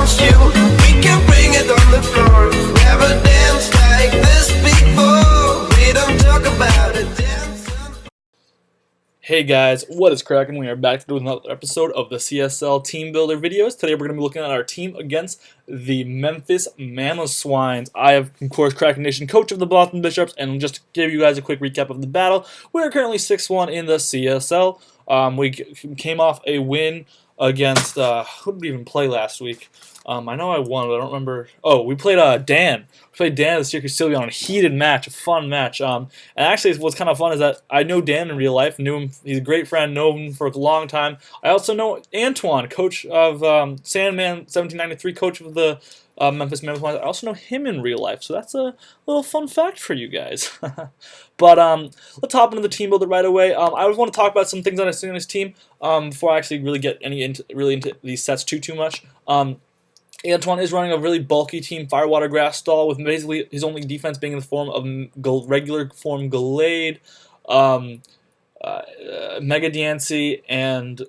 wants you. We can bring it on the floor. Never danced like this before. We don't talk about it. Hey guys, what is cracking? We are back to do another episode of the CSL Team Builder videos. Today we're going to be looking at our team against the Memphis Mamoswines. I am, of course, Krakenation, coach of the Boston Bisharps, and just to give you guys a quick recap of the battle, we are currently 6-1 in the CSL. We came off a win against, who did we even play last week? I know I won, but I don't remember. Oh, we played Dan. We played Dan at the Circus Sylvia on a heated match, a fun match. And actually, what's kind of fun is that I know Dan in real life. Knew him. He's a great friend. Know him for a long time. I also know Antoine, coach of Sandman 1793, coach of the Memphis Mamoswines. I also know him in real life, so that's a little fun fact for you guys. But let's hop into the team builder right away. I want to talk about some things on his team before I actually really get into these sets too much. Antoine is running a really bulky team, Firewater Grass Stall, with basically his only defense being in the form of regular form Gallade, Mega Diancie, and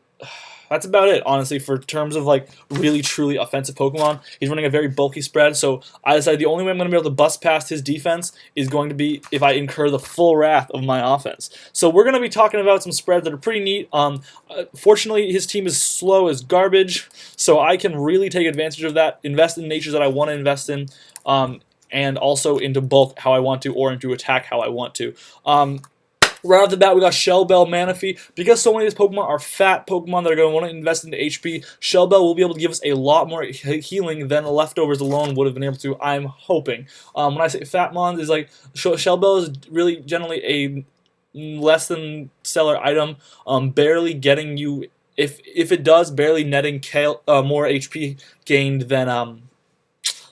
that's about it, honestly, for terms of like really truly offensive Pokemon. He's running a very bulky spread, so I decided the only way I'm going to be able to bust past his defense is going to be if I incur the full wrath of my offense. So we're going to be talking about some spreads that are pretty neat. Fortunately, his team is slow as garbage, so I can really take advantage of that, invest in natures that I want to invest in, and also into bulk how I want to, or into attack how I want to. Right off the bat, we got Shell Bell, Manaphy. Because so many of these Pokemon are fat Pokemon that are going to want to invest into HP, Shell Bell will be able to give us a lot more healing than the leftovers alone would have been able to, I'm hoping. When I say fat mons, is like Shell Bell is really generally a less than stellar item, barely getting you, if it does, barely netting more HP gained than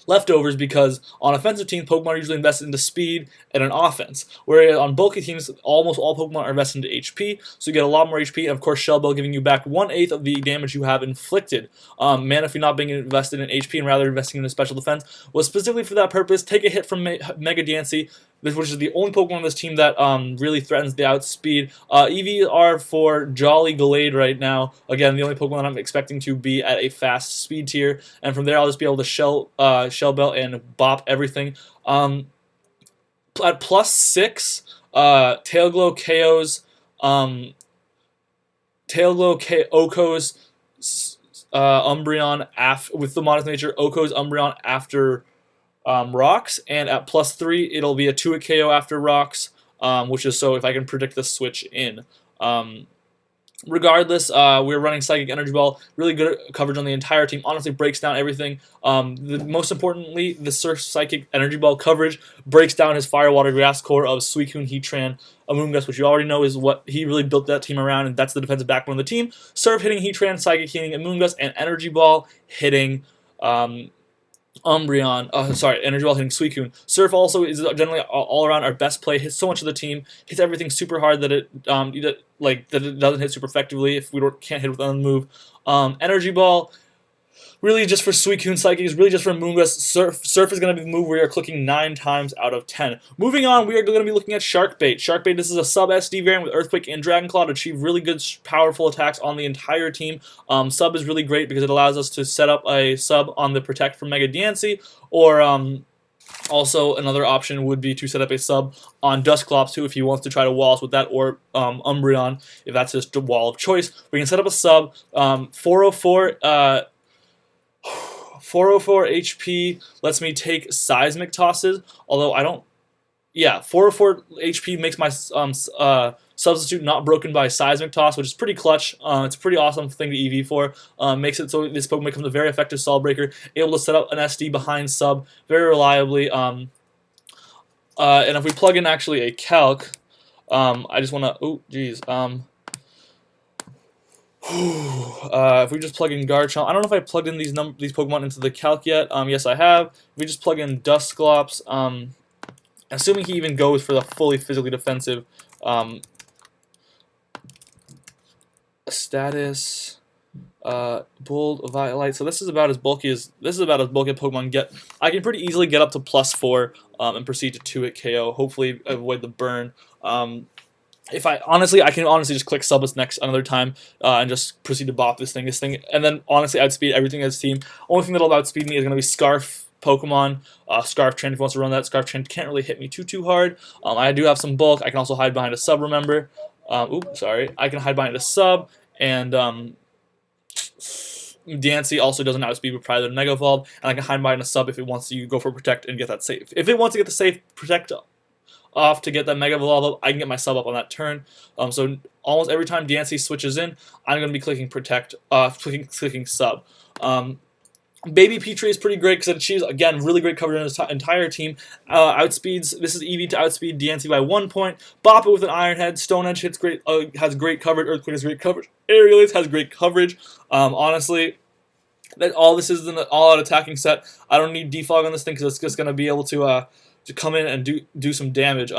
leftovers, because on offensive teams, Pokemon are usually invested into speed and an offense, whereas on bulky teams, almost all Pokemon are invested into HP, so you get a lot more HP, and of course Shell Bell giving you back 1/8 of the damage you have inflicted. Manaphy not being invested in HP and rather investing in a special defense was specifically for that purpose. Take a hit from Mega Diancie, which is the only Pokemon on this team that really threatens the outspeed. EV are for Jolly Gallade right now. Again, the only Pokemon I'm expecting to be at a fast speed tier, and from there I'll just be able to Shell Bell and bop everything. At +6, Tailglow KOs, Oko's Umbreon with the modest nature, Oko's Umbreon after Rocks, and at +3 it'll be a 2-hit KO after Rocks, which is so if I can predict the switch in. Regardless, we're running Psychic Energy Ball, really good coverage on the entire team, honestly breaks down everything. Most importantly, the Surf Psychic Energy Ball coverage breaks down his Firewater Grass core of Suicune, Heatran, Amoonguss, which you already know is what he really built that team around, and that's the defensive backbone of the team. Surf hitting Heatran, Psychic hitting Amoonguss, and Energy Ball hitting Energy Ball hitting Suicune. Surf also is generally all around our best play. Hits so much of the team. Hits everything super hard that it doesn't hit super effectively if we can't hit with another move. Energy Ball, really just for Suicune. Psychic is really just for Moongus. Surf is going to be the move we are clicking 9 times out of 10. Moving on, we are going to be looking at Shark Bait. Shark Bait, this is a sub SD variant with Earthquake and Dragon Claw to achieve really good, powerful attacks on the entire team. Sub is really great because it allows us to set up a sub on the Protect from Mega Diancie, or also another option would be to set up a sub on Dusclops too if he wants to try to wall us with that, or Umbreon if that's his wall of choice. We can set up a sub, 404 HP lets me take Seismic Tosses, although I don't... Yeah, 404 HP makes my substitute not broken by Seismic Toss, which is pretty clutch. It's a pretty awesome thing to EV for. Makes it so this Pokemon becomes a very effective Stall Breaker, able to set up an SD behind sub very reliably. And if we plug in actually a Calc, I just want to... Oh, geez. If we just plug in Garchomp, I don't know if I plugged in these Pokemon into the Calc yet. Yes, I have. If we just plug in Dusclops, assuming he even goes for the fully physically defensive status, Bold, Violite. So this is about as bulky as Pokemon get. I can pretty easily get up to +4 and proceed to 2-hit KO. Hopefully avoid the burn. if I honestly, I can honestly just click sub us next another time and just proceed to bop this thing, and then honestly outspeed everything in this team. Only thing that'll outspeed me is going to be Scarf Pokemon. Scarf Train, if he wants to run that. Scarf Train can't really hit me too hard. I do have some bulk. I can also hide behind a sub, remember. Oops, sorry. I can hide behind a sub, and Dancy also doesn't outspeed with Pride or Mega Evolve, and I can hide behind a sub if it wants to go for Protect and get that safe. If it wants to get the safe Protect off to get that Mega Evolve up, I can get my sub up on that turn. So almost every time Dancy switches in, I'm going to be clicking Protect, clicking sub. Baby Petrie is pretty great because it achieves, again, really great coverage on his entire team. Outspeeds, this is EV to outspeed Dancy by 1 point. Bop it with an Iron Head. Stone Edge hits great, has great coverage. Earthquake has great coverage. Aerial Ace has great coverage. Honestly, all this is an all-out attacking set. I don't need defog on this thing because it's just going to be able to come in and do some damage.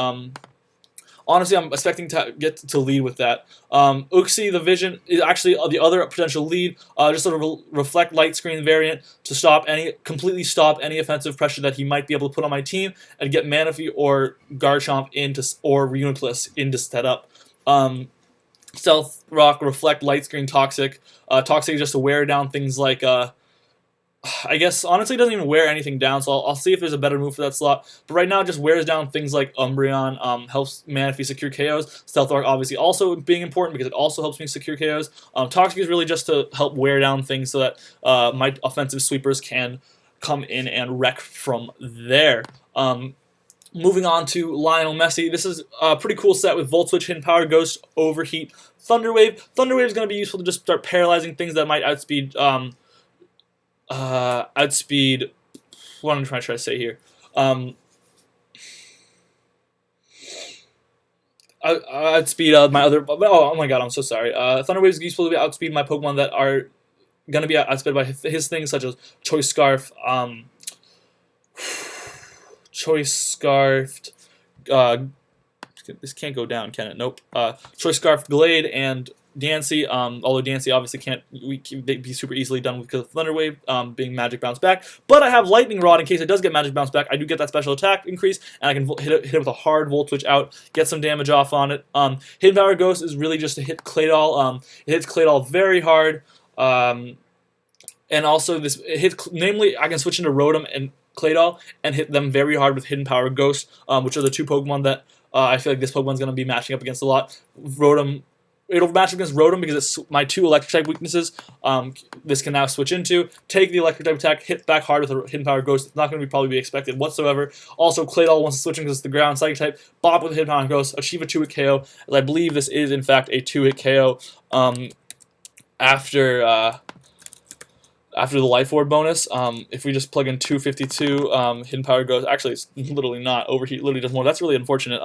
Honestly, I'm expecting to get to lead with that. Uxie, the Vision, is actually the other potential lead. Just sort of reflect light screen variant to completely stop any offensive pressure that he might be able to put on my team and get Manaphy or Garchomp or Reuniclus into set up. Stealth Rock, Reflect, Light Screen, Toxic. Toxic is just to wear down things like I guess, honestly, it doesn't even wear anything down, so I'll see if there's a better move for that slot. But right now, it just wears down things like Umbreon, helps Manaphy secure KOs. Stealth Rock obviously also being important because it also helps me secure KOs. Toxic is really just to help wear down things so that my offensive sweepers can come in and wreck from there. Moving on to Lionel Messi. This is a pretty cool set with Volt Switch, Hidden Power, Ghost, Overheat, Thunder Wave. Thunder Wave is going to be useful to just start paralyzing things that might outspeed... outspeed. What am I trying to say here? Outspeed my other. Oh my god, I'm so sorry. Thunder Wave is useful to outspeed my Pokemon that are gonna be outspeed by his things such as Choice Scarf, Choice Scarfed. This can't go down, can it? Nope. Choice Scarf, Glade, and Dancy, although Dancy obviously can't be super easily done because of Thunder Wave being Magic Bounce Back. But I have Lightning Rod in case it does get Magic Bounce Back. I do get that special attack increase, and I can hit it with a hard Volt Switch out, get some damage off on it. Hidden Power Ghost is really just to hit Claydol. It hits Claydol very hard, and also namely, I can switch into Rotom and Claydol and hit them very hard with Hidden Power Ghost, which are the two Pokemon that I feel like this Pokemon's going to be matching up against a lot. Rotom. It'll match against Rotom because it's my two electric type weaknesses. This can now switch into, take the electric type attack, hit back hard with a Hidden Power Ghost. It's not going to probably be expected whatsoever. Also, Claydol wants to switch in because it's the ground psychic type. Bop with a Hidden Power Ghost, achieve a 2-hit KO. As I believe this is in fact a 2-hit KO after the Life Orb bonus. If we just plug in 252, Hidden Power Ghost. Actually, it's literally not. Overheat literally does more. That's really unfortunate.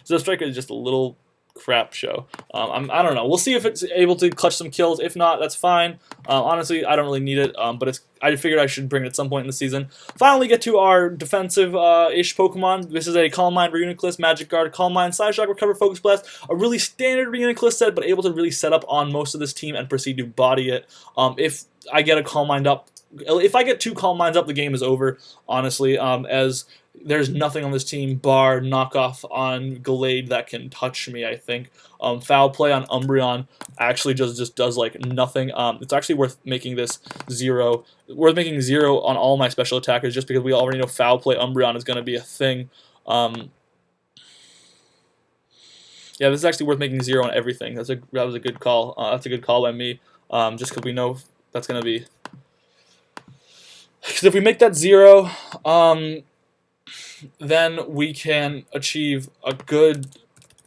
So Striker is just a little crap show. I don't know. We'll see if it's able to clutch some kills. If not, that's fine. Honestly, I don't really need it, but I figured I should bring it at some point in the season. Finally, get to our defensive-ish Pokemon. This is a Calm Mind, Reuniclus, Magic Guard, Calm Mind, Side Shock, Recover, Focus Blast. A really standard Reuniclus set, but able to really set up on most of this team and proceed to body it. If I get a Calm Mind up, if I get 2 Calm Minds up, the game is over, honestly, as there's nothing on this team bar knockoff on Glade that can touch me, I think. Foul Play on Umbreon actually just does like nothing. It's actually worth making this 0. Worth making 0 on all my special attackers just because we already know Foul Play Umbreon is going to be a thing. Yeah, this is actually worth making 0 on everything. That was a good call. That's a good call by me. Just because we know that's going to be... Because if we make that 0... then we can achieve a good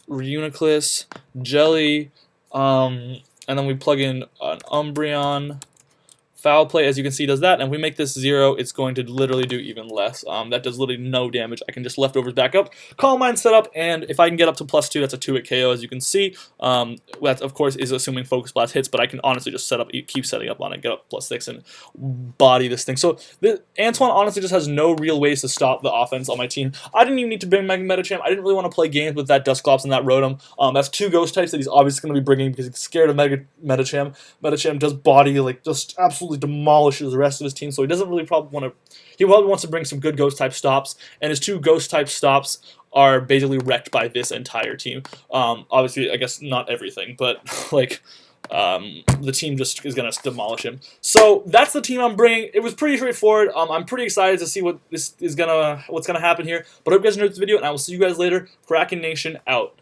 Reuniclus, Jelly, and then we plug in an Umbreon. Foul Play, as you can see, does that, and if we make this 0, it's going to literally do even less. That does literally no damage. I can just leftovers back up, Calm Mind set up, and if I can get up to +2, that's a 2-hit KO, as you can see. That, of course, is assuming Focus Blast hits, but I can honestly just keep setting up on it, get up +6, and body this thing. So, Antoine honestly just has no real ways to stop the offense on my team. I didn't even need to bring Mega Metachamp. I didn't really want to play games with that Dusclops and that Rotom. That's 2 Ghost types that he's obviously going to be bringing because he's scared of Mega Metachamp. Metachamp does body, like, just absolutely demolishes the rest of his team, so he doesn't really probably want to. He probably wants to bring some good ghost type stops, and his 2 ghost type stops are basically wrecked by this entire team. Obviously, I guess not everything, but like the team just is gonna demolish him. So that's the team I'm bringing. It was pretty straightforward. I'm pretty excited to see what's gonna happen here. But I hope you guys enjoyed this video, and I will see you guys later. Krakenation out.